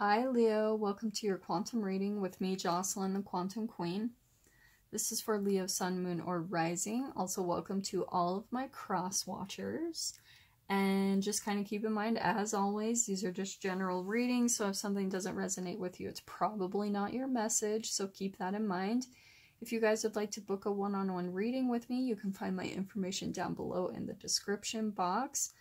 Hi Leo, welcome to your quantum reading with me, Jocelyn, the Quantum Queen. This is for Leo, Sun, Moon, or Rising. Also, welcome to all of my cross watchers. And just kind of keep in mind, as always, these are just general readings, so if something doesn't resonate with you, it's probably not your message, so keep that in mind. If you guys would like to book a one-on-one reading with me, you can find my information down below in the description box.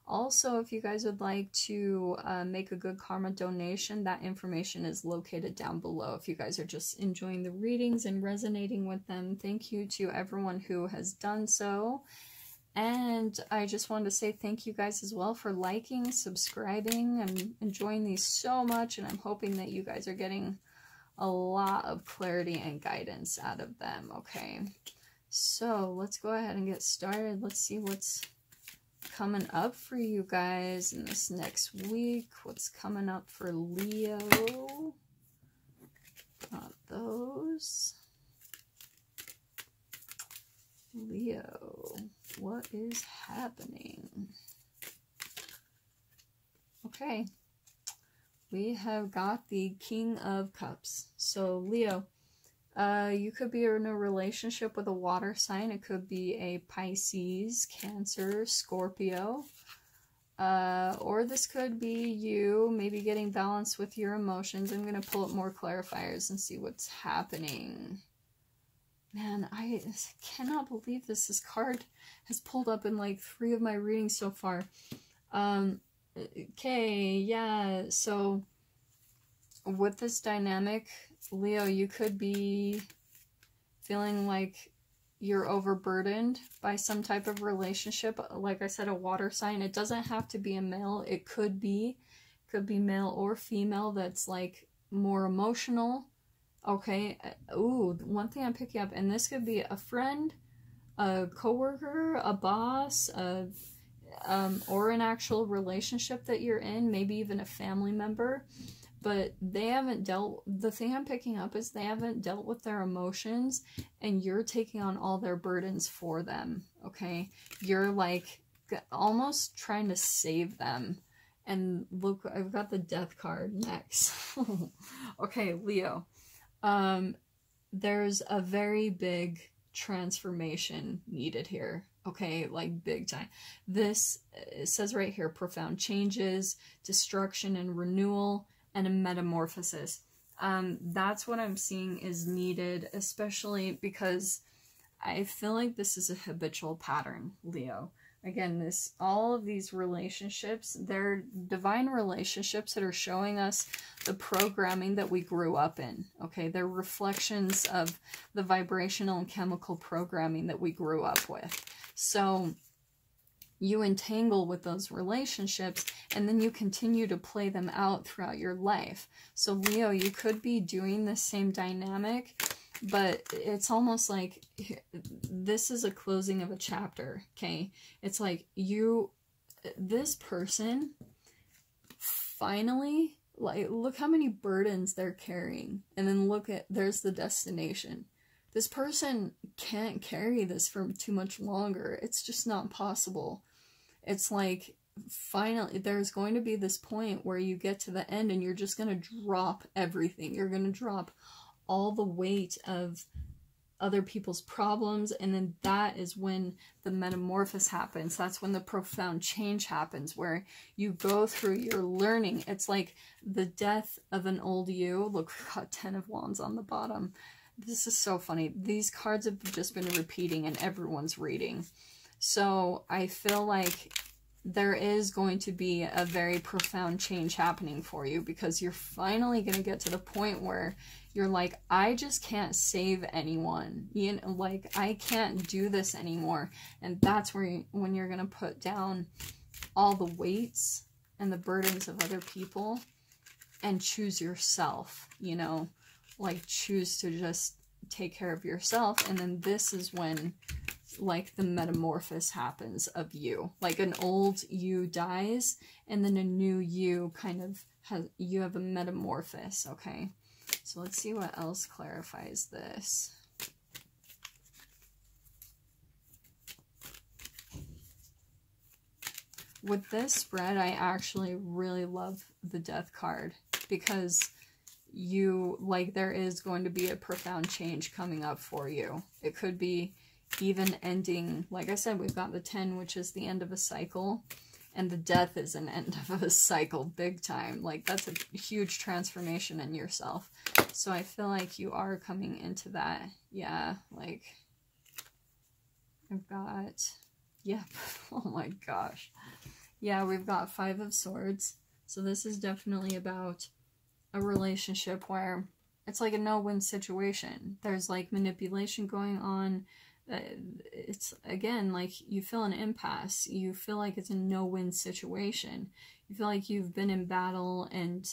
Also, if you guys would like to make a good karma donation, that information is located down below. If you guys are just enjoying the readings and resonating with them, thank you to everyone who has done so. And I just wanted to say thank you guys as well for liking, subscribing. I'm enjoying these so much, and I'm hoping that you guys are getting a lot of clarity and guidance out of them. Okay, so let's go ahead and get started. Let's see what's coming up for you guys in this next week. What's coming up for Leo? Not those. Leo, what is happening? Okay, we have got the King of Cups. So Leo, you could be in a relationship with a water sign. It could be a Pisces, Cancer, Scorpio. Or this could be you maybe getting balanced with your emotions. I'm going to pull up more clarifiers and see what's happening. Man, I cannot believe this. This card has pulled up in like 3 of my readings so far. Okay, yeah, so with this dynamic, Leo, you could be feeling like you're overburdened by some type of relationship. Like I said, a water sign. It doesn't have to be a male. It could be male or female that's like more emotional. Okay. Ooh, one thing I'm picking up, and this could be a friend, a coworker, a boss, or an actual relationship that you're in, maybe even a family member. But they haven't dealt, the thing I'm picking up is they haven't dealt with their emotions, and you're taking on all their burdens for them, okay? You're like almost trying to save them. And look, I've got the Death card next. Okay, Leo. There's a very big transformation needed here, okay? Like big time. This, it says right here, profound changes, destruction and renewal, and a metamorphosis. That's what I'm seeing is needed, especially because I feel like this is a habitual pattern, Leo. Again, all of these relationships, they're divine relationships that are showing us the programming that we grew up in, okay? They're reflections of the vibrational and chemical programming that we grew up with. So you entangle with those relationships, and then you continue to play them out throughout your life. So Leo, you could be doing the same dynamic, but it's almost like this is a closing of a chapter, okay? It's like this person finally, like, look how many burdens they're carrying, and then look at, there's the destination. This person can't carry this for too much longer. It's just not possible. It's like, finally, there's going to be this point where you get to the end and you're just going to drop everything. You're going to drop all the weight of other people's problems, and then that is when the metamorphosis happens. That's when the profound change happens, where you go through your learning. It's like the death of an old you. Look, we've got 10 of Wands on the bottom. This is so funny. These cards have just been repeating in everyone's reading. So I feel like there is going to be a very profound change happening for you, because you're finally going to get to the point where you're like, I just can't save anyone. You know, like, I can't do this anymore. And that's where when you're going to put down all the weights and the burdens of other people and choose yourself, you know, like choose to just take care of yourself. And then this is when, like, the metamorphosis happens of you. Like, an old you dies, and then a new you kind of you have a metamorphosis, okay? So let's see what else clarifies this. With this spread, I actually really love the Death card. because you, like, there is going to be a profound change coming up for you. It could be even ending, like I said, we've got the 10, which is the end of a cycle, and the death is an end of a cycle, big time. Like, that's a huge transformation in yourself. So I feel like you are coming into that. Yeah, like, I've got, yeah, oh my gosh. Yeah, we've got 5 of Swords. So this is definitely about a relationship where it's like a no-win situation. There's like manipulation going on. It's, again, like you feel an impasse. You feel like it's a no-win situation. You feel like you've been in battle and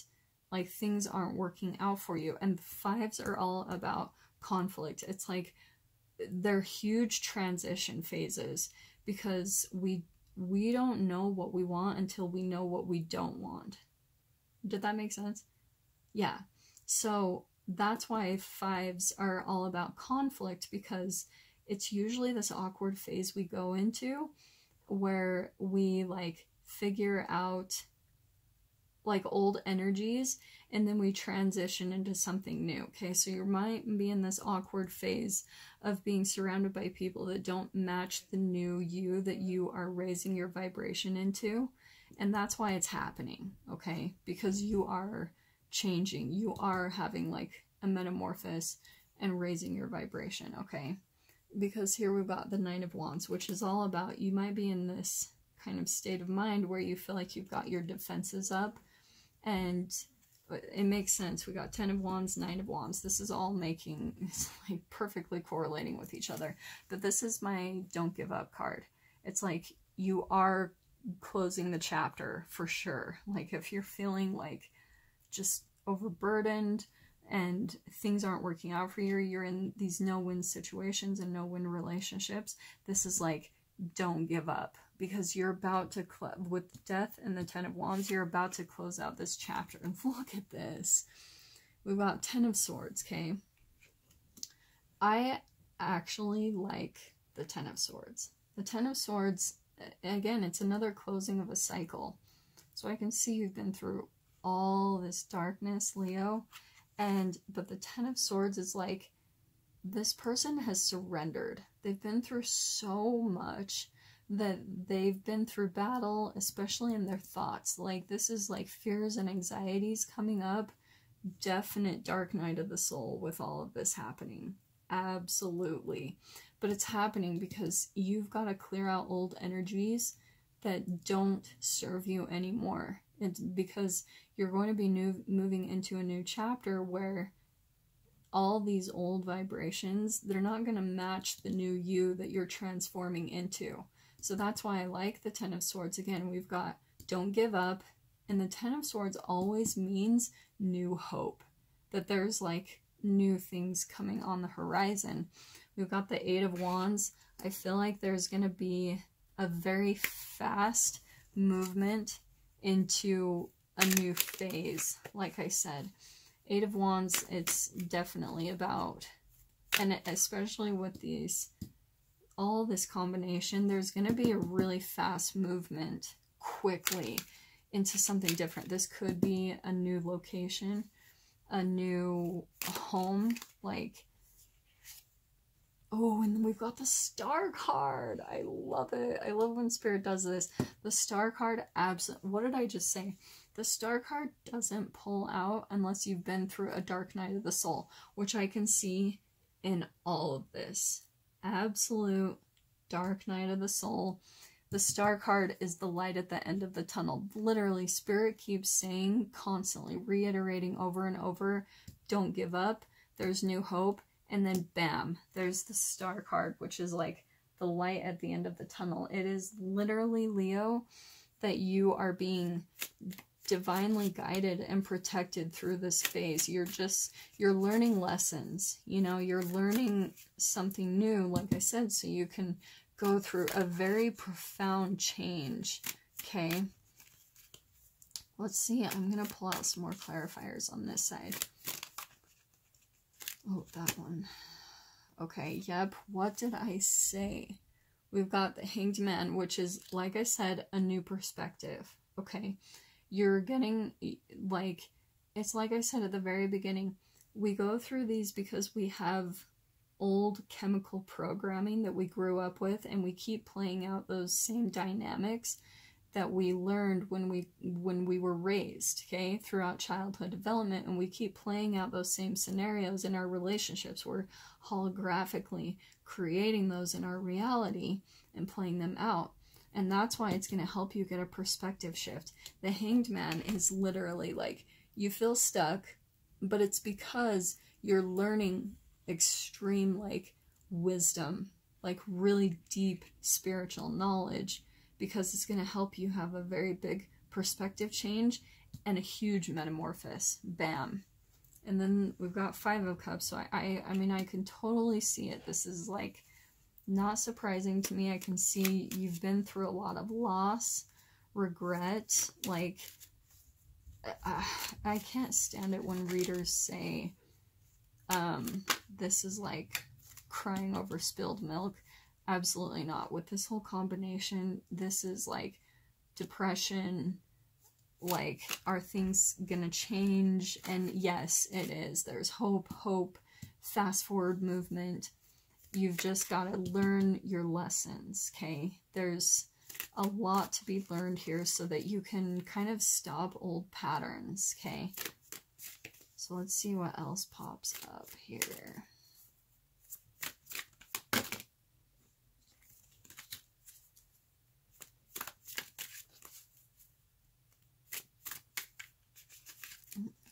like things aren't working out for you. And the 5s are all about conflict. It's like they're huge transition phases because we don't know what we want until we know what we don't want. Did that make sense? Yeah. So that's why 5s are all about conflict, because it's usually this awkward phase we go into where we like figure out like old energies and then we transition into something new. Okay, so you might be in this awkward phase of being surrounded by people that don't match the new you that you are raising your vibration into. And that's why it's happening, okay? Because you are changing. You are having like a metamorphosis and raising your vibration, okay? Because here we've got the 9 of Wands, which is all about, you might be in this kind of state of mind where you feel like you've got your defenses up, and it makes sense. We got 10 of Wands, 9 of Wands. This is all making, it's like perfectly correlating with each other. But this is my don't give up card. It's like you are closing the chapter for sure. Like if you're feeling like just overburdened and things aren't working out for you, you're in these no-win situations and no-win relationships, this is like, don't give up, because you're about to, with Death and the 10 of Wands, you're about to close out this chapter. And look at this. We've got 10 of Swords, okay? I actually like the 10 of Swords. The 10 of Swords, again, it's another closing of a cycle. So I can see you've been through all this darkness, Leo, but the 10 of Swords is like, this person has surrendered. They've been through so much, that they've been through battle, especially in their thoughts. Like, this is like fears and anxieties coming up. Definite dark night of the soul with all of this happening. Absolutely. But it's happening because you've got to clear out old energies that don't serve you anymore. It's because you're going to be moving into a new chapter where all these old vibrations, they're not going to match the new you that you're transforming into. So that's why I like the 10 of Swords. Again, we've got don't give up. And the 10 of Swords always means new hope. That there's like new things coming on the horizon. We've got the 8 of Wands. I feel like there's going to be a very fast movement into a new phase. Like I said, 8 of Wands, it's definitely about, and especially with these, all this combination, there's going to be a really fast movement quickly into something different. This could be a new location, a new home, like, oh, and then we've got the Star card. I love it. I love when Spirit does this. The Star card, what did I just say? The Star card doesn't pull out unless you've been through a dark night of the soul, which I can see in all of this. Absolute dark night of the soul. The Star card is the light at the end of the tunnel. Literally, Spirit keeps saying, constantly reiterating over and over, don't give up. There's new hope. And then bam, there's the Star card, which is like the light at the end of the tunnel. It is literally, Leo, that you are being divinely guided and protected through this phase. You're learning lessons, you know, you're learning something new, like I said, so you can go through a very profound change. Okay, let's see. I'm gonna pull out some more clarifiers on this side. Oh, that one. Okay, yep. What did I say? We've got the Hanged Man, which is, like I said, a new perspective. Okay, you're getting, like, it's like I said at the very beginning, we go through these because we have old chemical programming that we grew up with, and we keep playing out those same dynamics that we learned when we were raised, okay, throughout childhood development, and we keep playing out those same scenarios in our relationships. We're holographically creating those in our reality and playing them out. And that's why it's going to help you get a perspective shift. The Hanged Man is literally like, you feel stuck, but it's because you're learning extreme, like, wisdom, like really deep spiritual knowledge, because it's going to help you have a very big perspective change and a huge metamorphosis. Bam. And then we've got Five of Cups. So I mean, I can totally see it. This is like not surprising to me. I can see you've been through a lot of loss, regret. Like, I can't stand it when readers say, this is like crying over spilled milk. Absolutely not. With this whole combination, this is like depression, like, are things gonna change? And yes, it is. There's hope, fast forward movement. You've just got to learn your lessons, okay? There's a lot to be learned here so that you can kind of stop old patterns, okay? So let's see what else pops up here.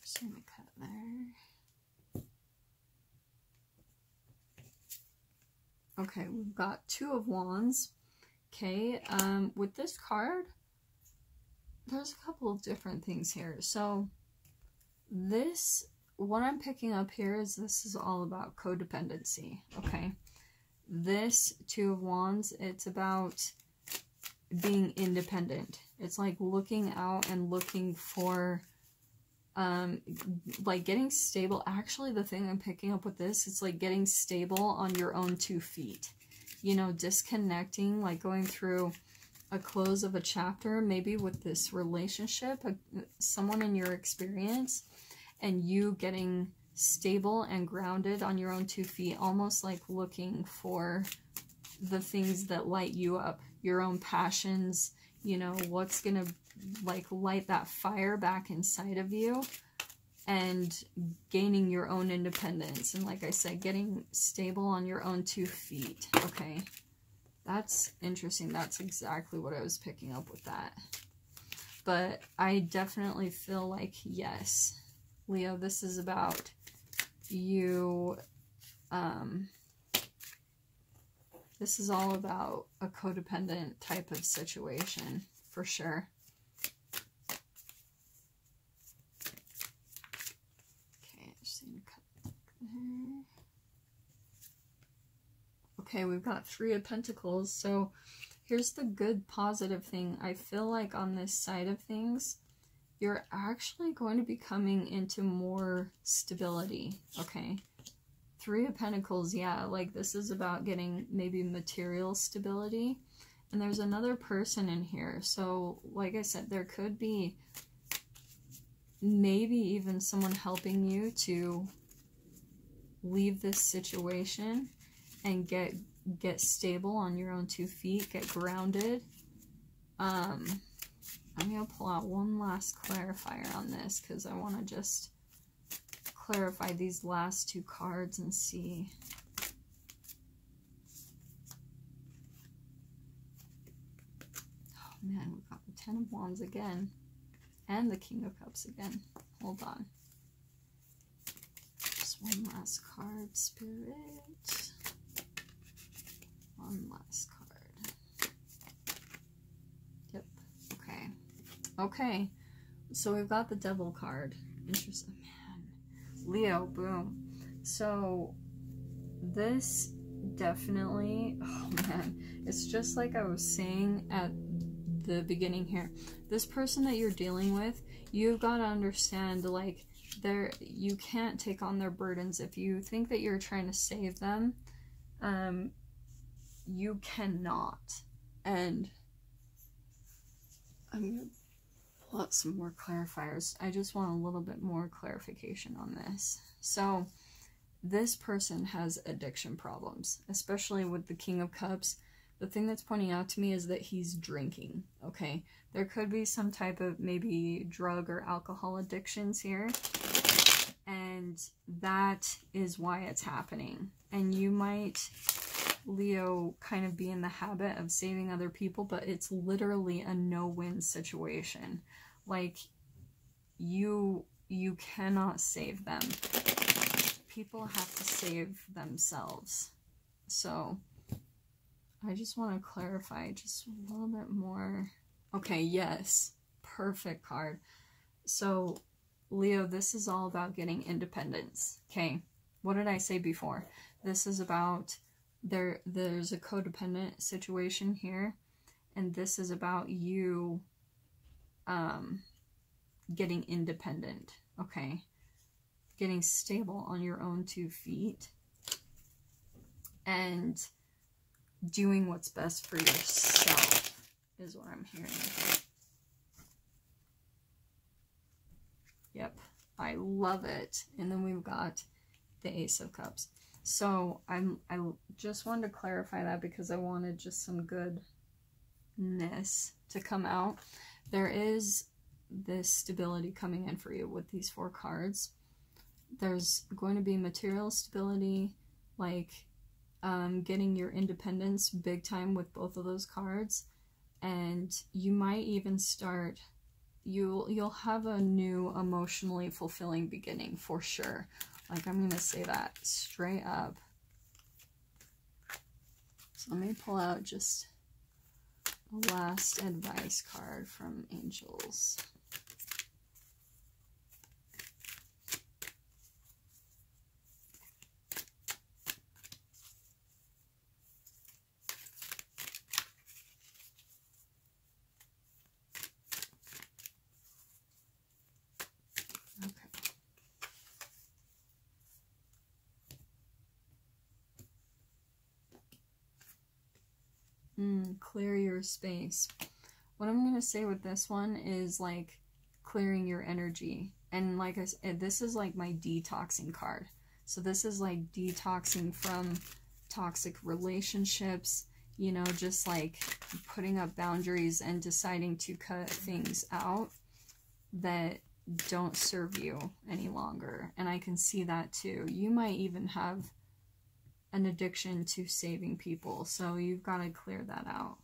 Just gonna cut there. Okay, we've got Two of Wands. Okay, with this card, there's a couple of different things here. So this, what I'm picking up here is this is all about codependency, okay? This Two of Wands, it's about being independent. It's like looking out and looking for, like getting stable. Actually, the thing I'm picking up with this, it's like getting stable on your own 2 feet. You know, disconnecting, like going through a close of a chapter, maybe with this relationship, someone in your experience, and you getting stable and grounded on your own 2 feet, almost like looking for the things that light you up, your own passions, you know, what's gonna like light that fire back inside of you, and gaining your own independence. And like I said, getting stable on your own 2 feet. Okay, that's interesting. That's exactly what I was picking up with that. But I definitely feel like, yes, Leo, this is about you. This is all about a codependent type of situation, for sure. Okay, we've got Three of Pentacles. So here's the good positive thing. I feel like on this side of things, you're actually going to be coming into more stability, okay? Three of Pentacles, yeah, like this is about getting maybe material stability. And there's another person in here. So like I said, there could be maybe even someone helping you to leave this situation and get stable on your own 2 feet, get grounded. I'm gonna pull out one last clarifier on this because I want to just clarify these last 2 cards and see. Oh man, we've got the Ten of Wands again and the King of Cups again. Hold on. Just one last card, Spirit. One last card. Yep. Okay. Okay. So we've got the Devil card. Interesting. Man. Leo, boom. So this definitely, oh man, it's just like I was saying at the beginning here. This person that you're dealing with, you've got to understand, like, you can't take on their burdens. If you think that you're trying to save them, you cannot. And I'm gonna pull out some more clarifiers. I just want a little bit more clarification on this. So this person has addiction problems, especially with the King of Cups. The thing that's pointing out to me is that he's drinking, okay? There could be some type of maybe drug or alcohol addictions here, and that is why it's happening. And you might, Leo, kind of be in the habit of saving other people, but it's literally a no-win situation. Like, you cannot save them. People have to save themselves. So I just want to clarify just a little bit more. Okay, yes, perfect card. So Leo, this is all about getting independence. Okay, what did I say before? This is about there's a codependent situation here, and this is about you getting independent, okay? Getting stable on your own 2 feet and doing what's best for yourself is what I'm hearing. Yep, I love it. And then we've got the Ace of Cups. So I just wanted to clarify that because I wanted just some goodness to come out. There is this stability coming in for you with these 4 cards. There's going to be material stability, like getting your independence big time with both of those cards. And you might even start, you'll have a new emotionally fulfilling beginning for sure. Like, I'm going to say that straight up. So let me pull out just a last advice card from Angels. Clear your space. What I'm going to say with this one is like clearing your energy. And like I said, this is like my detoxing card. So this is like detoxing from toxic relationships, you know, just like putting up boundaries and deciding to cut things out that don't serve you any longer. And I can see that too. You might even have an addiction to saving people, so you've got to clear that out.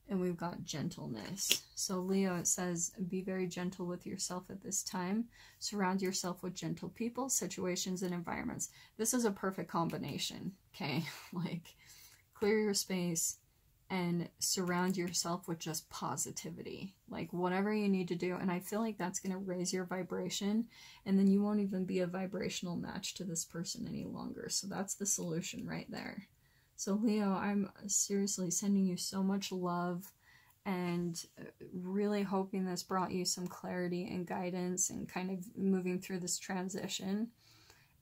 And we've got gentleness. So Leo, it says, be very gentle with yourself at this time. Surround yourself with gentle people, situations, and environments. This is a perfect combination, okay? Like, clear your space and surround yourself with just positivity. Like, whatever you need to do. And I feel like that's going to raise your vibration, and then you won't even be a vibrational match to this person any longer. So that's the solution right there. So Leo, I'm seriously sending you so much love and really hoping this brought you some clarity and guidance and kind of moving through this transition.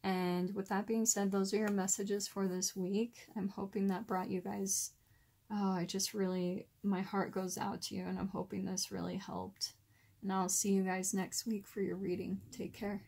And with that being said, those are your messages for this week. I'm hoping that brought you guys, oh, I just really, my heart goes out to you, and I'm hoping this really helped. And I'll see you guys next week for your reading. Take care.